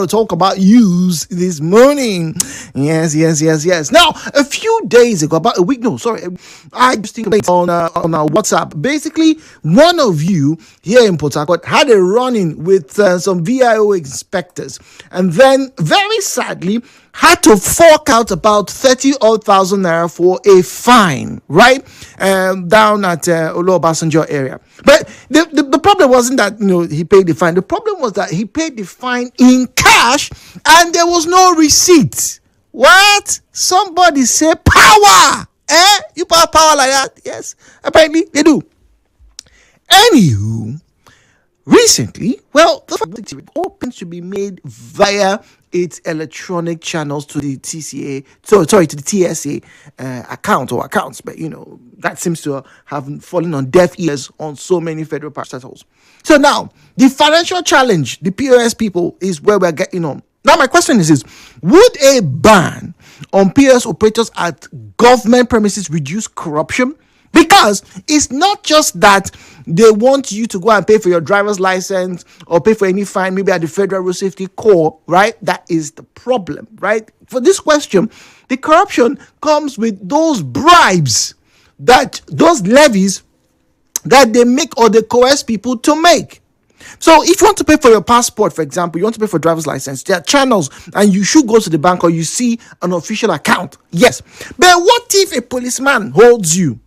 to talk about use this morning. Yes. Now, a few days ago, about a week, no, sorry, I just think on our WhatsApp. Basically, one of you here in Port Harcourt had a run-in with some VIO inspectors, and then very sadly had to fork out about 30,000 naira for a fine, right? Down at Olo Obasanjo area. But the problem wasn't that he paid the fine. The problem was that he paid the fine in cash and there was no receipt. What? Somebody say power. You power like that? Yes, apparently they do. Anywho, recently, the open to be made via its electronic channels to the TCA, to the TSA account or accounts, but that seems to have fallen on deaf ears on so many federal parastatals. So now, the financial challenge, the POS people, is where we're getting on. Now, my question is this: would a ban on POS operators at government premises reduce corruption? Because it's not just that they want you to go and pay for your driver's license or pay for any fine, maybe at the Federal Road Safety Corps, right? That is the problem, right? For this question, the corruption comes with those bribes, those levies that they make or they coerce people to make. So if you want to pay for your passport, for example, you want to pay for driver's license, there are channels and you should go to the bank or you see an official account. Yes. But what if a policeman holds you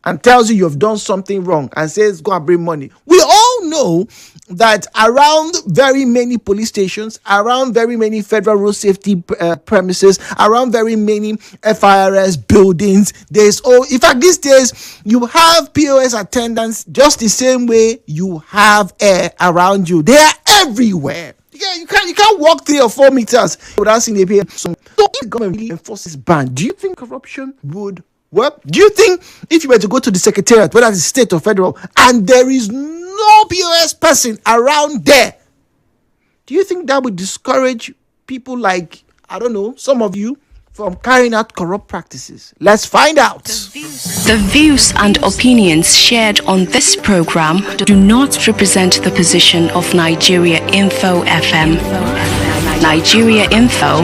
and tells you you've done something wrong and says, go and bring money? We all know that around very many police stations, around very many federal road safety premises, around very many FIRS buildings, in fact, these days, you have POS attendants just the same way you have air around you. They are everywhere. Yeah, you can't walk 3 or 4 meters without seeing a POS. So if the government really enforces ban, do you think corruption would work? Do you think if you were to go to the secretariat, whether it's state or federal, and there is no POS person around there, do you think that would discourage people like, I don't know, some of you from carrying out corrupt practices? Let's find out. The views and opinions shared on this program do not represent the position of Nigeria Info FM. Nigeria Info,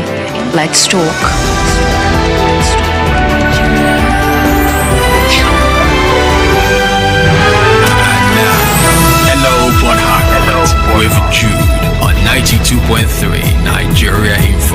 let's talk. With Jude on 92.3 Nigeria Info.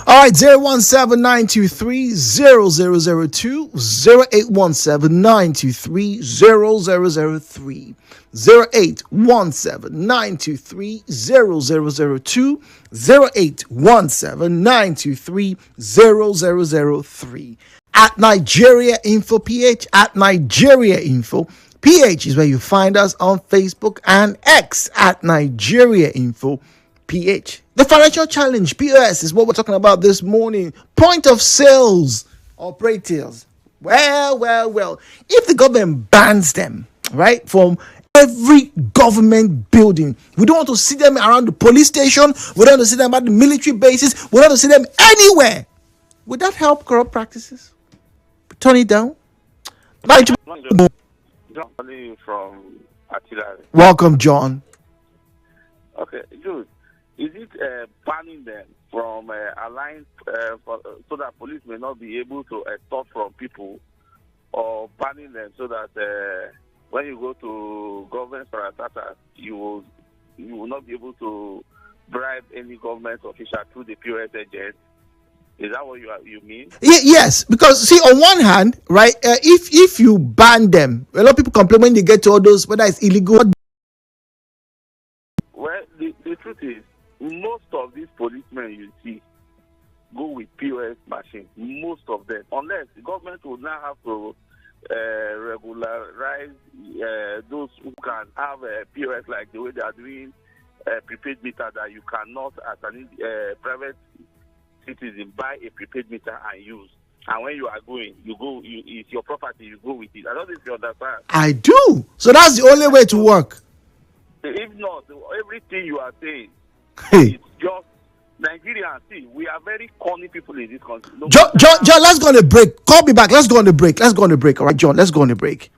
All right, 017-923-0002, 0817-923-0003, 0817-923-0002, 0817-923-0003. At Nigeria Info PH, at Nigeria Info PH is where you find us on Facebook and X at Nigeria Info PH. The financial challenge, POS, is what we're talking about this morning. Point of sales operators. Well. If the government bans them, right, from every government building, we don't want to see them around the police station, we don't want to see them at the military bases, we don't want to see them anywhere. Would that help corrupt practices? Turn it down? John from Atila. Welcome, John. Okay, Jude, is it banning them from allowing so that police may not be able to extort from people, or banning them so that when you go to government parastatals, you will not be able to bribe any government official through the POS agent? Is that what you mean? Yes, because see, on one hand, right, if you ban them, a lot of people complain when they get to all those, whether it's illegal. Well, the truth is, most of these policemen you see go with POS machines. Most of them, unless the government will now have to regularize those who can have a POS like the way they are doing prepaid meter, that you cannot, as a private citizen, buy a prepaid meter and use. And when you are going, it's your property, you go with it. I don't know if you understand. I do. So that's the only way to work. If not, everything you are saying is just Nigerians. See, we are very corny people in this country. John, let's go on a break. Call me back. Let's go on a break. All right, John, let's go on a break.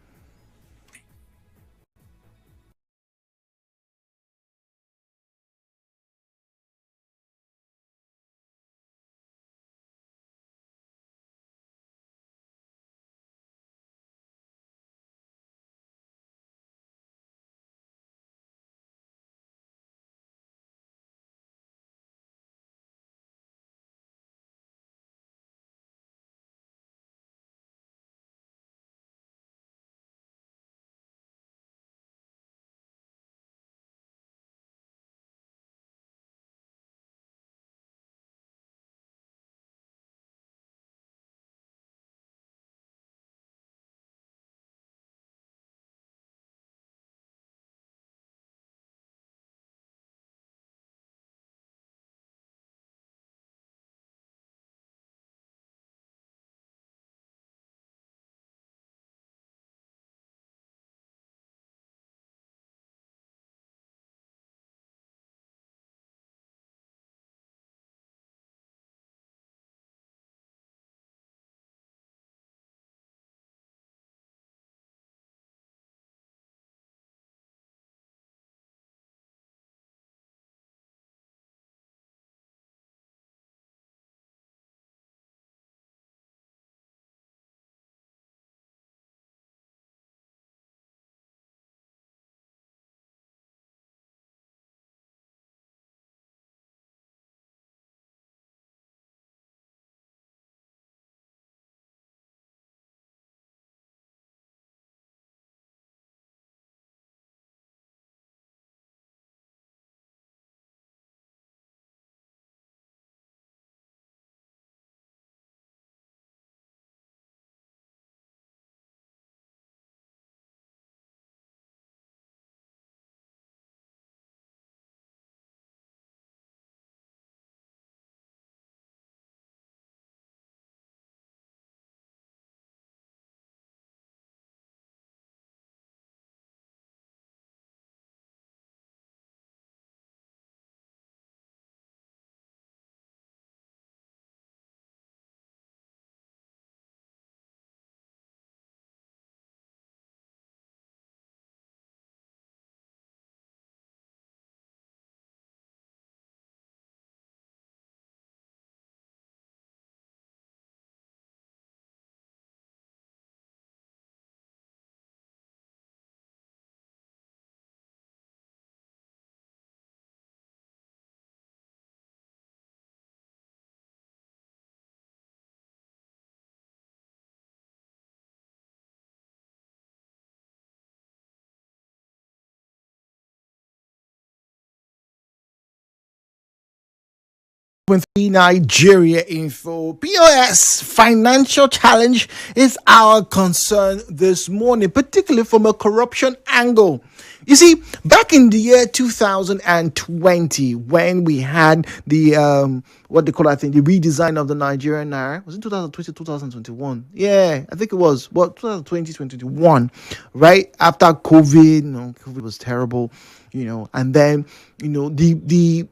Nigeria info. POS financial challenge is our concern this morning, particularly from a corruption angle. You see, back in the year 2020, when we had the what they call, I think, the redesign of the Nigerian naira, was it 2020, 2021? Yeah, I think it was. Well, 2020, 2021, right after COVID. COVID was terrible. And then the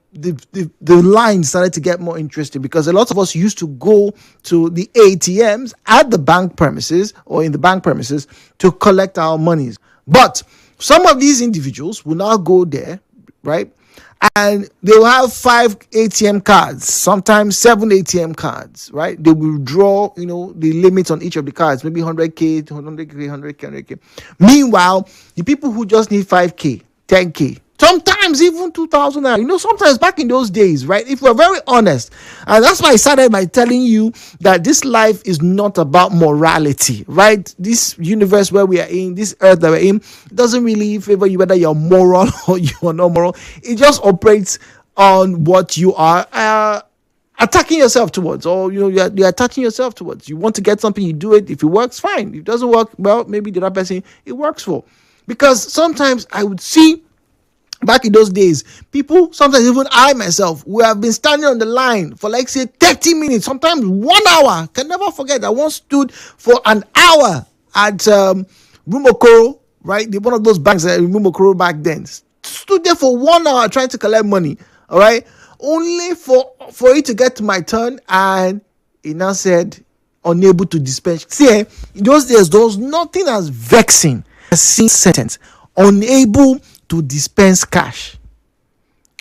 line started to get more interesting because a lot of us used to go to the ATMs at the bank premises or in the bank premises to collect our monies. But some of these individuals will now go there, right? And they will have 5 ATM cards, sometimes 7 ATM cards, right? They will draw, the limits on each of the cards, maybe 100K, 100K, 100K, 100K. Meanwhile, the people who just need 5K, 10K, sometimes even 2,000 naira. Sometimes back in those days, right? If we're very honest, and that's why I started by telling you that this life is not about morality, right? This universe where we are in, this earth that we're in, doesn't really favor you whether you're moral or you're not moral. It just operates on what you are attacking yourself towards, or you're attaching yourself towards. You want to get something, you do it. If it works, fine. If it doesn't work, well, maybe the other person it works for. Because sometimes I would see, back in those days, people, sometimes even I myself, we have been standing on the line for like, say, 30 minutes, sometimes 1 hour. Can never forget, I once stood for an hour at Rumokoro, right? One of those banks at Rumokoro back then. Stood there for 1 hour trying to collect money, all right? Only for it to get to my turn, and it now said, unable to dispense. See, in those days, there was nothing as vexing as seeing sentence, unable to dispense cash.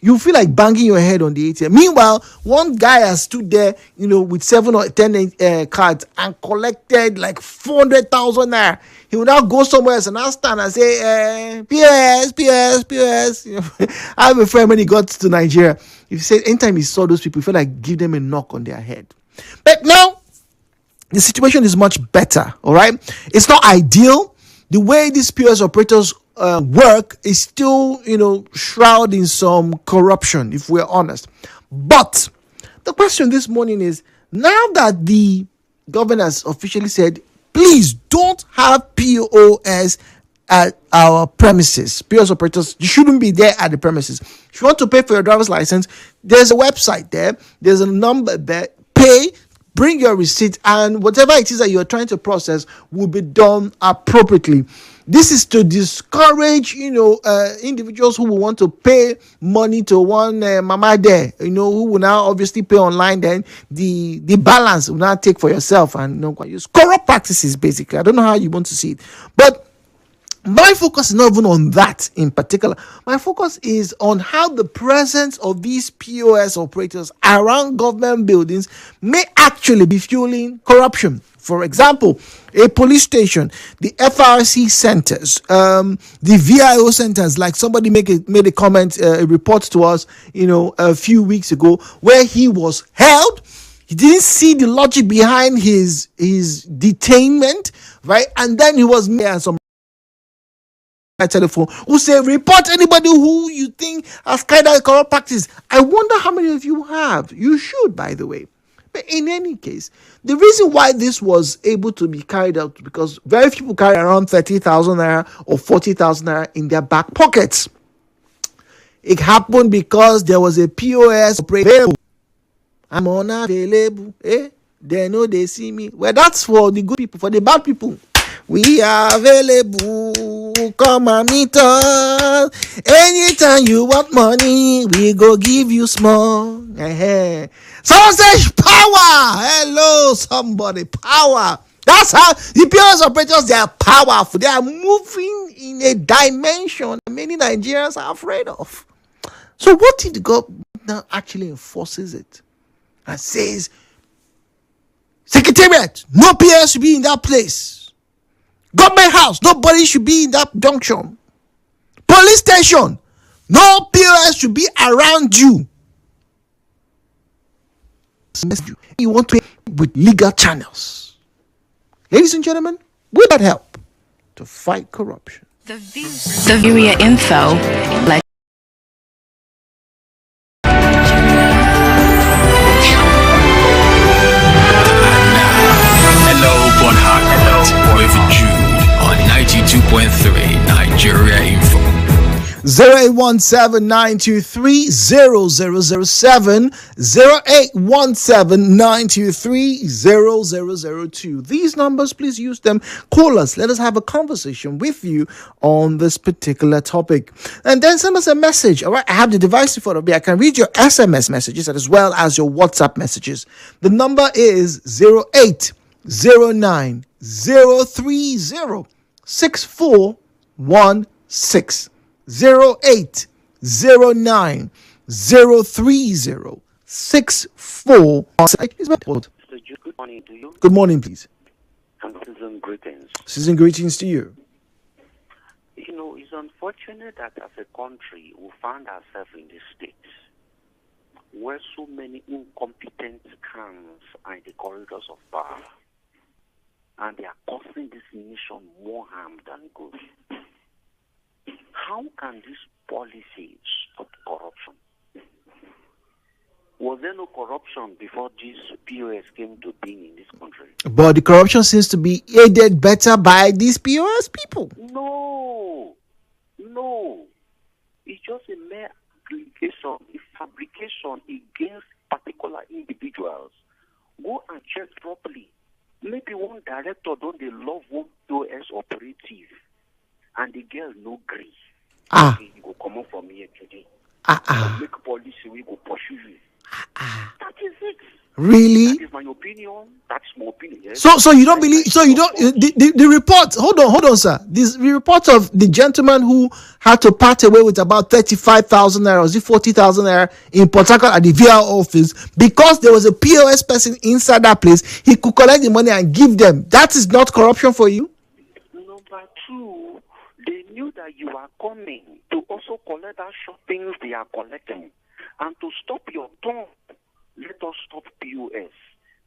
You feel like banging your head on the ATM. Meanwhile, one guy has stood there, with 7 or 10 cards and collected like 400,000 naira. He will now go somewhere else and now stand and say, POS. I have a friend when he got to Nigeria. He said anytime he saw those people, he felt like give them a knock on their head. But now, the situation is much better, all right? It's not ideal. The way these POS operators work is still, shrouded in some corruption, if we're honest. But the question this morning is, now that the governor has officially said, please don't have POS at our premises, POS operators, you shouldn't be there at the premises. If you want to pay for your driver's license, there's a website there, there's a number there, pay, bring your receipt, and whatever it is that you're trying to process will be done appropriately. This is to discourage, individuals who will want to pay money to one mama there, who will now obviously pay online. Then the balance will now take for yourself and use corrupt practices. Basically, I don't know how you want to see it, but my focus is not even on that in particular. My focus is on how the presence of these POS operators around government buildings may actually be fueling corruption. For example, a police station, the FRC centers, the VIO centers, like somebody made a comment, a report to us, a few weeks ago, where he was held. He didn't see the logic behind his detainment, right? And then he was made some telephone who say report anybody who you think has carried out corrupt practice. I wonder how many of you have. You should, by the way. But in any case, the reason why this was able to be carried out because very few people carry around 30,000 naira or 40,000 naira in their back pockets. It happened because there was a POS operator. I'm unavailable. They know they see me. Well, that's for the good people. For the bad people, we are available. Come and meet us. Anytime you want money, we go give you small. Someone says power. Hello, somebody. Power. That's how the POS operators, they are powerful. They are moving in a dimension many Nigerians are afraid of. So what if the government now actually enforces it and says, Secretariat, no POS should be in that place. Government house, nobody should be in that junction. Police station, no POS should be around you. You want to with legal channels. Ladies and gentlemen, will that help to fight corruption? The Nigeria info. Like 0817-923-0007, 0817-923-0002. These numbers, please use them. Call us. Let us have a conversation with you on this particular topic. And then send us a message. All right, I have the device in front of me. I can read your SMS messages as well as your WhatsApp messages. The number is 0809-030-6416. 0809-030-6416. Mr. Jude, good morning to you. Good morning, please. And season greetings. Season greetings to you. You know, it's unfortunate that as a country we find ourselves in this state where so many incompetent scams are in the corridors of power, and they are causing this nation more harm than good. How can this policy stop corruption? Was there no corruption before this POS came to being in this country? But the corruption seems to be aided better by these POS people. No. It's just a mere fabrication against particular individuals. Go and check properly. Maybe one director don't they love one POS operative, and the girl no agree. Okay, you go come up from here today. Make policy, we go pursue you. That is it. Really? That is my opinion. That's my opinion. Yes? So you don't believe? So you don't? The report. Hold on, sir. The report of the gentleman who had to part away with about 35,000 naira, or 40,000 naira in Port Harcourt at the VR office because there was a POS person inside that place. He could collect the money and give them. That is not corruption for you. Number two, they knew that you are coming to also collect that shoppings they are collecting, and to stop your tongue. Let us stop POS,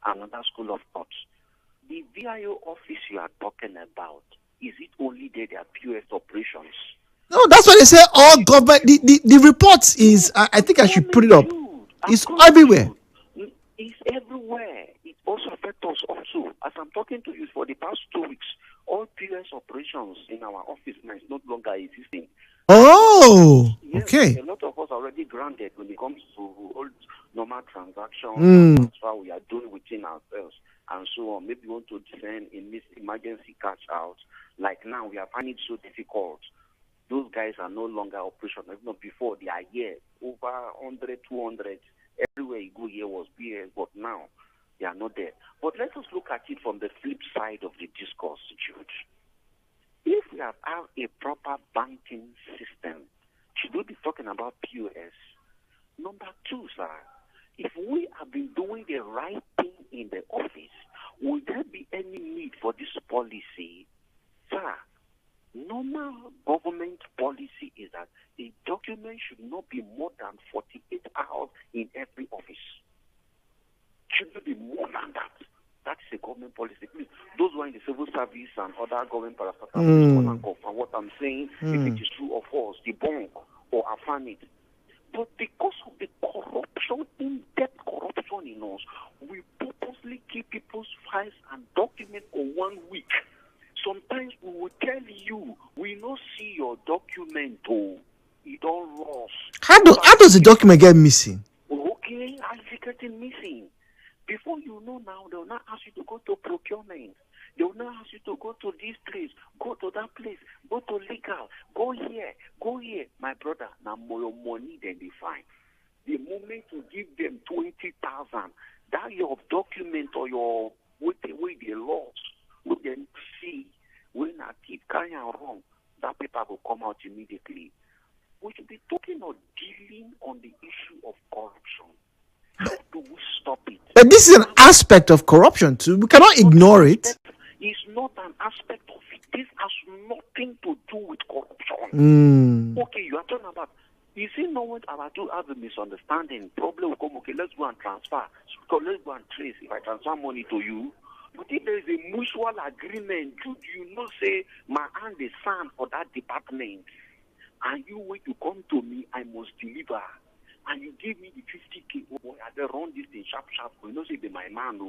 another school of thought. The VIO office you are talking about, is it only there POS operations? No, that's what they say. All government, the report is, I think I should put it up. It's everywhere. It's everywhere. It also affects us also. As I'm talking to you for the past 2 weeks, all POS operations in our office now is no longer existing. Oh, yes, okay. A lot of us are already grounded when it comes to old normal transactions and transfer we are doing within ourselves and so on. Maybe we want to send a emergency cash out. Like now, we are finding it so difficult. Those guys are no longer operational. Even before, they are here, over 100, 200. Everywhere you go here was PS, but now they are not there. But let us look at it from the flip side of the discourse, Jude. If we have a proper banking system, should we be talking about POS? Number two, sir, if we have been doing the right thing in the office, would there be any need for this policy? Sir, normal government policy is that a document should not be more than 48 hours in every office. Should not be more than that. That is a government policy. Please, those who are in the civil service and other government parastatals, what I'm saying, if it is true or false, debunk or affirm it. But because of the corruption, in-depth corruption in us, we purposely keep people's files and documents for 1 week. Sometimes we will tell you, we don't see your document, oh, it don't lost. How does the document get missing? Okay, how is it getting missing? Before you know now, they will not ask you to go to procurement. They will not ask you to go to this place, go to that place, go to legal, go here. My brother, now your money then they find. The moment you give them 20,000, that your document or your with the way they lost, we then see when I keep carrying wrong, that paper will come out immediately. We should be talking or dealing on the issue of corruption. How do we stop it? But this is an aspect of corruption too. We cannot ignore it. It's not an aspect of it. This has nothing to do with corruption. Okay, you are talking about. You see, no one about to have a misunderstanding. Problem will come. Okay, let's go and transfer. So let's go and trace. If I transfer money to you, but if there is a mutual agreement, you know, say my hand is signed for that department, and you wait to come to me, I must deliver. And you give me the 50K, oh boy, I don't run this thing sharp. You know, say, be my man.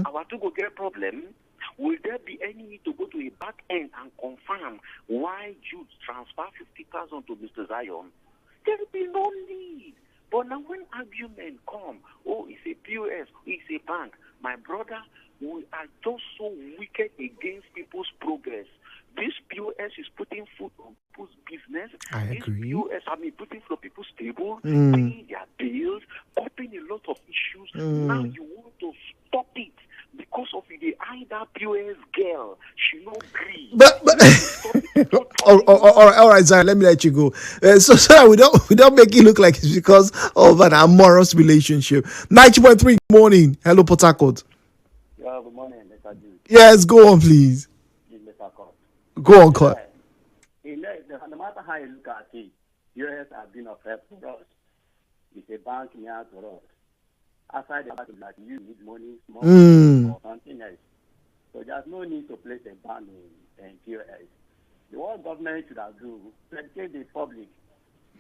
I want to go get a problem. Will there be any need to go to a back end and confirm why Jude transferred 50,000 to Mr. Zion? There will be no need. But now when arguments come, oh, it's a POS, it's a bank, my brother, we are just so wicked against people's progress. This POS is putting food on people's business. I agree. This POS, putting food on people's table, paying their bills, copying a lot of issues. Now you want to stop it because of the either POS girl. She no agree. But all right, Zion, let me let you go. So we don't make it look like it's because of an amorous relationship. 90.3, good morning. Hello, Port Harcourt. Yeah, good morning, Mr. Jude. Yes, go on, please. Mr. Court. Go on, Court. No matter how you look at it, US has been of help for us. It's a bank near to us. Aside the fact that you need money, small money, or something else. So there's no need to place a ban in POS. The what government should have do, to educate the public,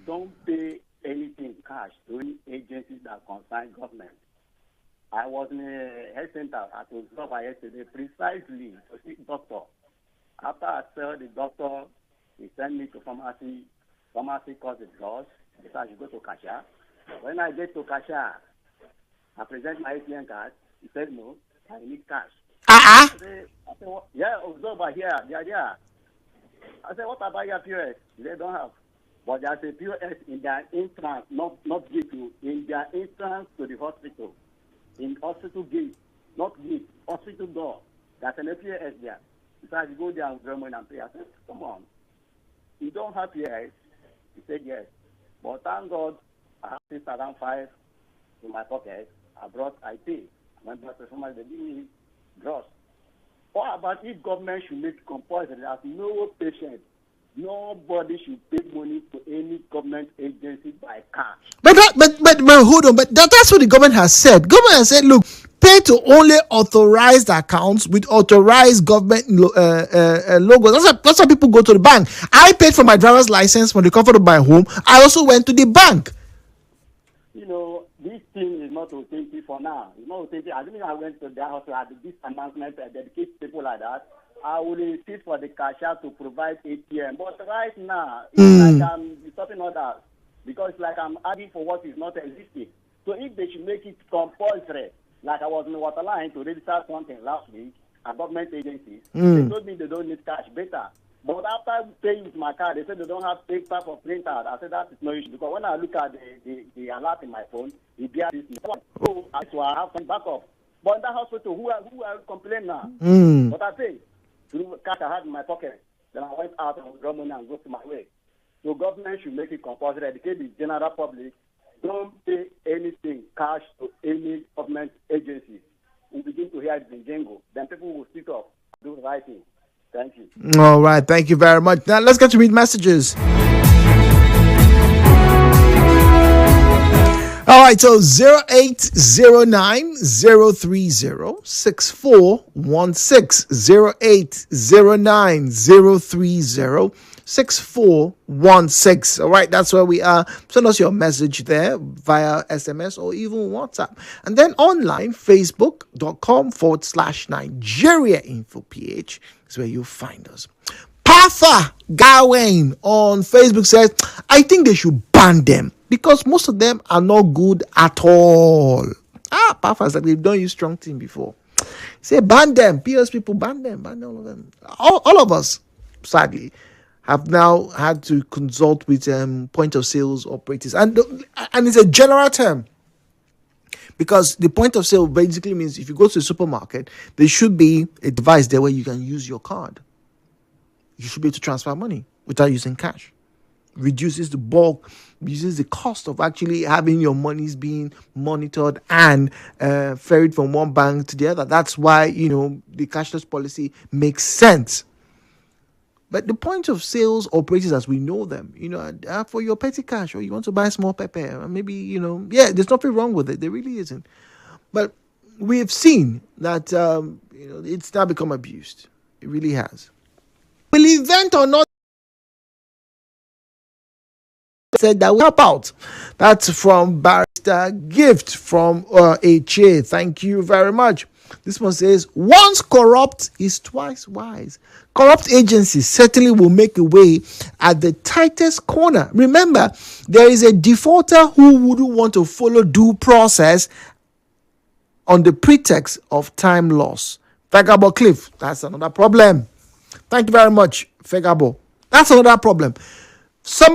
don't pay anything cash to any agencies that concern government. I was in a health center at Ozoba yesterday, precisely to see doctor. After I saw the doctor, he sent me to pharmacy. Pharmacy cost the drugs. He said I should go to cashier. When I get to cashier, I present my ATM card. He said no, I need cash. I said, yeah, Ozoba here, yeah. I said, what about your POS? They don't have. But there's a POS in their entrance, not gate, in their entrance to the hospital. In hospital gate, not gate, hospital door. There's an POS there. So I go there and draw money and pay. I said, come on. You don't have POS? He said, yes. But thank God, I have 6,500 in my pocket. I pay. I went back to someone, they give me drugs. What about if government should make compulsory that no patient, nobody should pay money to any government agency by cash? But hold on. But that's what the government has said. Government has said, look, pay to only authorized accounts with authorized government logos. That's why people go to the bank. I paid for my driver's license from the comfort of my home. I also went to the bank. This thing is not authentic for now. It's not authentic. I think I went to their hospital at this announcement, dedicate people like that. I will insist for the cashier to provide ATM. But right now, it's like I'm stopping others because it's like I'm adding for what is not existing. So if they should make it compulsory, like I was in the waterline to register something last week at government agencies, they told me they don't need cash, better. But after paying with my card, they said they don't have paper for printout. I said that is no issue because when I look at the alert in my phone, it bears this. So I have some backup. But in that hospital, who are complaining now? But I paid through cash I had in my pocket. Then I went out and draw money and go to my way. So government should make it compulsory, educate the general public. Don't pay anything cash to any government agency. We begin to hear it in jingle. Then people will speak up, do the right thing. Thank you. All right. Thank you very much. Now let's get to read messages. All right. So 0809 030 6416 0809 030 6416. All right, that's where we are. Send us your message there via SMS or even WhatsApp. And then online, facebook.com/Nigeria Info PH is where you'll find us. Patha Gawain on Facebook says, I think they should ban them because most of them are not good at all. Patha said, we've done you strong team before. Say ban them. POS people, ban them. Ban all of them. All of us, sadly, have now had to consult with point of sales operators. And it's a general term. Because the point of sale basically means if you go to the supermarket, there should be a device there where you can use your card. You should be able to transfer money without using cash. Reduces the bulk, reduces the cost of actually having your monies being monitored and ferried from one bank to the other. That's why, the cashless policy makes sense. But the point of sales operators as we know them, for your petty cash or you want to buy small pepper, maybe, there's nothing wrong with it. There really isn't. But we have seen that, it's now become abused. It really has. Will event or not said that will help out. That's from Barrister Gift from HA. Thank you very much. This one says, once corrupt is twice wise. Corrupt agencies certainly will make a way at the tightest corner. Remember, there is a defaulter who wouldn't want to follow due process on the pretext of time loss. Fegabo Cliff, that's another problem. Thank you very much, Fegabo. That's another problem. Some